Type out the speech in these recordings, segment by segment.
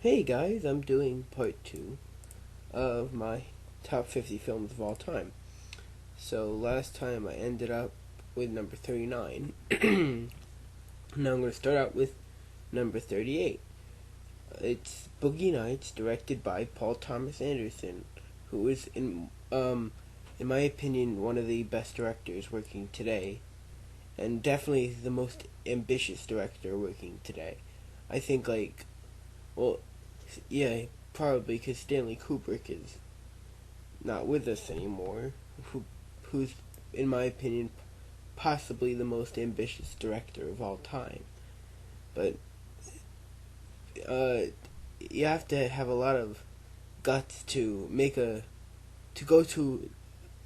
Hey guys, I'm doing part 2 of my top 50 films of all time. So last time I ended up with number 39. Now I'm going to start out with number 38. It's Boogie Nights, directed by Paul Thomas Anderson, who is in my opinion one of the best directors working today, and definitely the most ambitious director working today. I think well, yeah, probably because Stanley Kubrick is not with us anymore, who's, in my opinion, possibly the most ambitious director of all time. But uh, you have to have a lot of guts to go to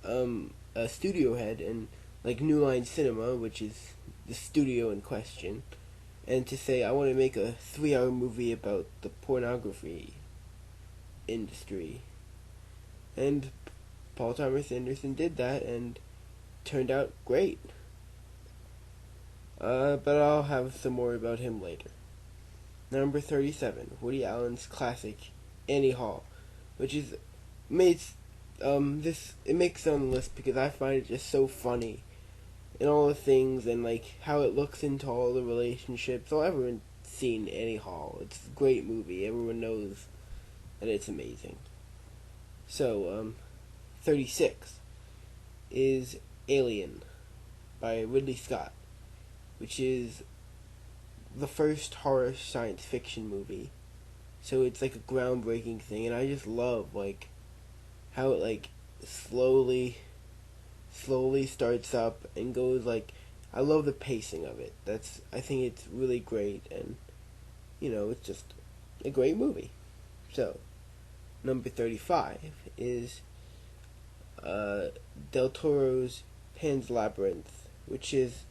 a studio head and like New Line Cinema, which is the studio in question, and to say I want to make a 3-hour movie about the pornography industry. And Paul Thomas Anderson did that and turned out great. But I'll have some more about him later. Number 37, Woody Allen's classic Annie Hall, which is made it makes it on the list because I find it just so funny and all the things and like how it looks into all the relationships. So everyone's seen Annie Hall. It's a great movie. Everyone knows that it's amazing. So 36 is Alien by Ridley Scott, which is the first horror science fiction movie. So it's like a groundbreaking thing, and I just love like how it like slowly starts up and goes like I love the pacing of it. I think it's really great, and it's just a great movie. So number 35 is Del Toro's Pan's Labyrinth, which is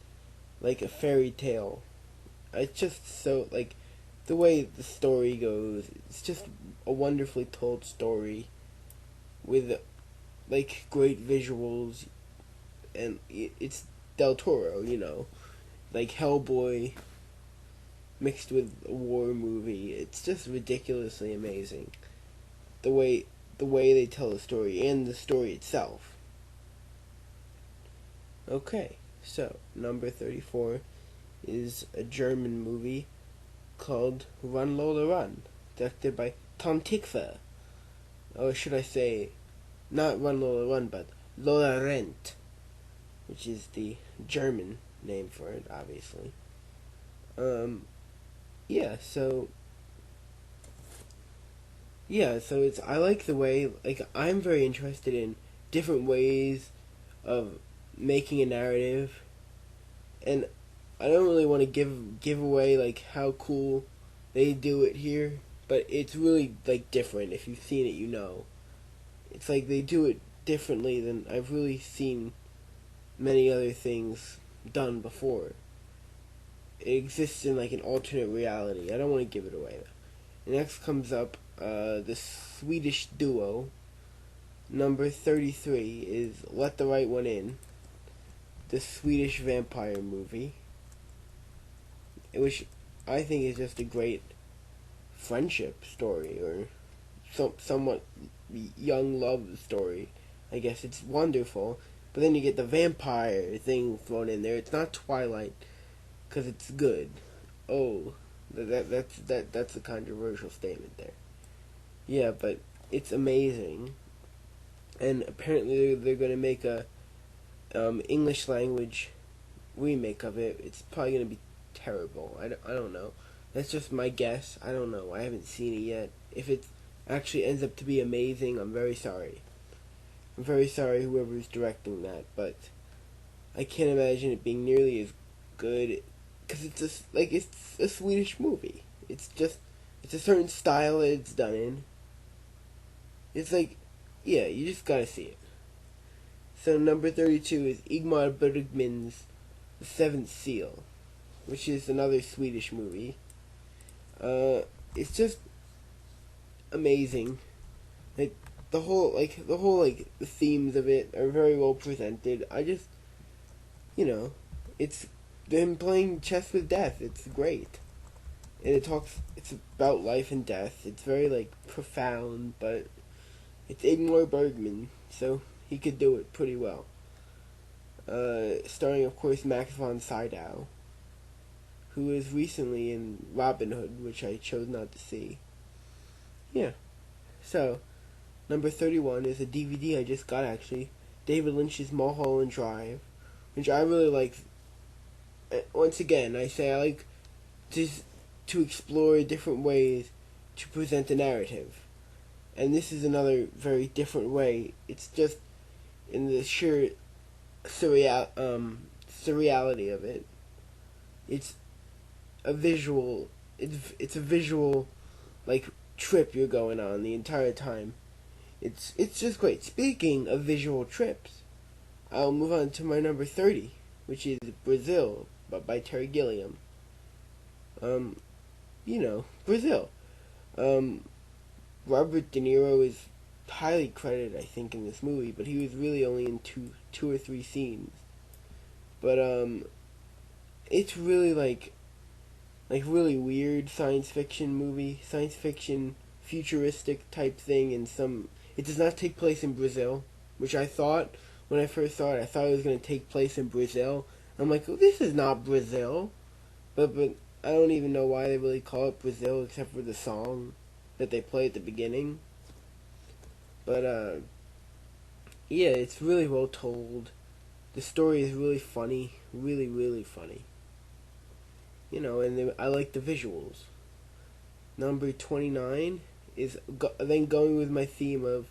like a fairy tale. It's just so like the way the story goes. It's just a wonderfully told story with like great visuals, and it's Del Toro, like Hellboy mixed with a war movie. It's just ridiculously amazing the way they tell the story and the story itself. Okay, so number 34 is a German movie called Run Lola Run, directed by Tom Tykwer. Or should I say, not Run Lola Run, but Lola Rent, which is the German name for it, obviously. Yeah, so it's I like the way like I'm very interested in different ways of making a narrative, and I don't really want to give away like how cool they do it here, but it's really like different. If you've seen it, it's like they do it differently than I've really seen many other things done before. It exists in like an alternate reality. I don't want to give it away. Next comes up the Swedish duo. Number 33 is Let the Right One In, the Swedish vampire movie, which I think is just a great friendship story or somewhat young love story. I guess it's wonderful, but then you get the vampire thing thrown in there. It's not Twilight because it's good. Oh, that's a controversial statement there. Yeah, but it's amazing, and apparently they're going to make a English language remake of it. It's probably going to be terrible. I don't know. That's just my guess. I don't know. I haven't seen it yet. If it actually ends up to be amazing, I'm very sorry. I'm very sorry whoever's directing that, but I can't imagine it being nearly as good because it's a Swedish movie. It's a certain style that it's done in. It's like, yeah, you just gotta see it. So number 32 is Ingmar Bergman's The Seventh Seal, which is another Swedish movie. It's just amazing. Like the themes of it are very well presented. It's them playing chess with death. It's great. and it's about life and death. It's very like profound, but it's Ingmar Bergman, so he could do it pretty well. Starring, of course, Max von Sydow, who was recently in Robin Hood, which I chose not to see. Yeah. So, number 31 is a DVD I just got, actually. David Lynch's Mulholland Drive, which I really like. Once again, I say I like just to explore different ways to present a narrative. And this is another very different way. It's just in the sheer surreality of it. It's a visual. It's a visual, like, trip you're going on the entire time. It's just great. Speaking of visual trips, I'll move on to my number 30, which is Brazil, by Terry Gilliam. Brazil. Robert De Niro is highly credited, I think, in this movie, but he was really only in two or three scenes. But it's really like really weird science fiction movie, science fiction futuristic type thing, and it does not take place in Brazil, which I thought when I first saw it. I thought it was going to take place in Brazil. I'm like, oh, this is not Brazil, but I don't even know why they really call it Brazil except for the song that they play at the beginning. But yeah, it's really well told. The story is really funny, really, really funny. And I like the visuals. Number 29 is then going with my theme of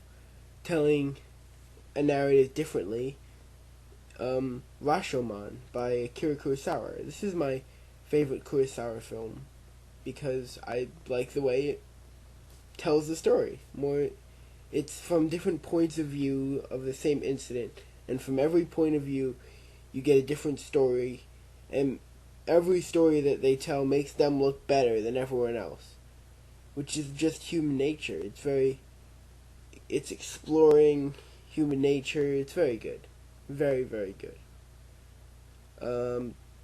telling a narrative differently. Rashomon by Akira Kurosawa. This is my favorite Kurosawa film because I like the way it tells the story. It's from different points of view of the same incident, and from every point of view, you get a different story, and every story that they tell makes them look better than everyone else, which is just human nature. It's exploring human nature. It's very good. Very, very good.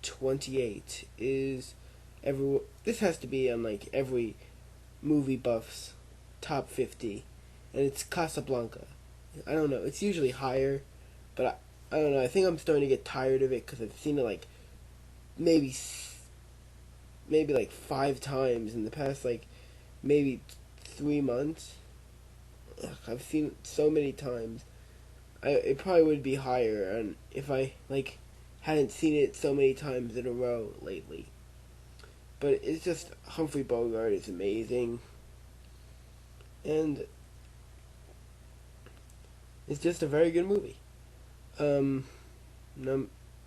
28 is this has to be on like every movie buff's top 50, and it's Casablanca. I don't know, it's usually higher, but I don't know, I think I'm starting to get tired of it because I've seen it like maybe like 5 times in the past like maybe 3 months. I've seen it so many times. It probably would be higher, and if I hadn't seen it so many times in a row lately. But it's just Humphrey Bogart is amazing, and it's just a very good movie.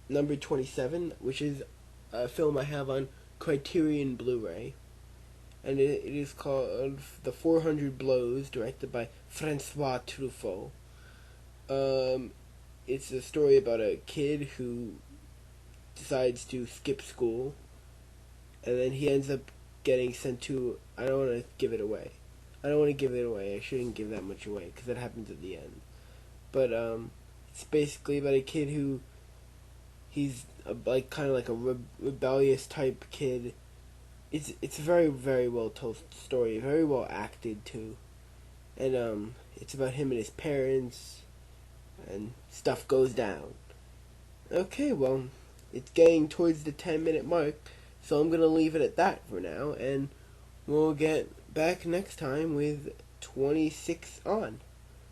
Number 27, which is a film I have on Criterion Blu-ray, and it is called The 400 Blows, directed by Francois Truffaut. It's a story about a kid who decides to skip school, and then he ends up getting sent to, I don't want to give it away. I shouldn't give that much away, because that happens at the end. But, it's basically about a kid who, he's kind of like a rebellious type kid. It's a very, very well told story, very well acted too. And, it's about him and his parents, and stuff goes down. Okay, well, it's getting towards the 10-minute mark, so I'm going to leave it at that for now, and we'll get back next time with 26 on.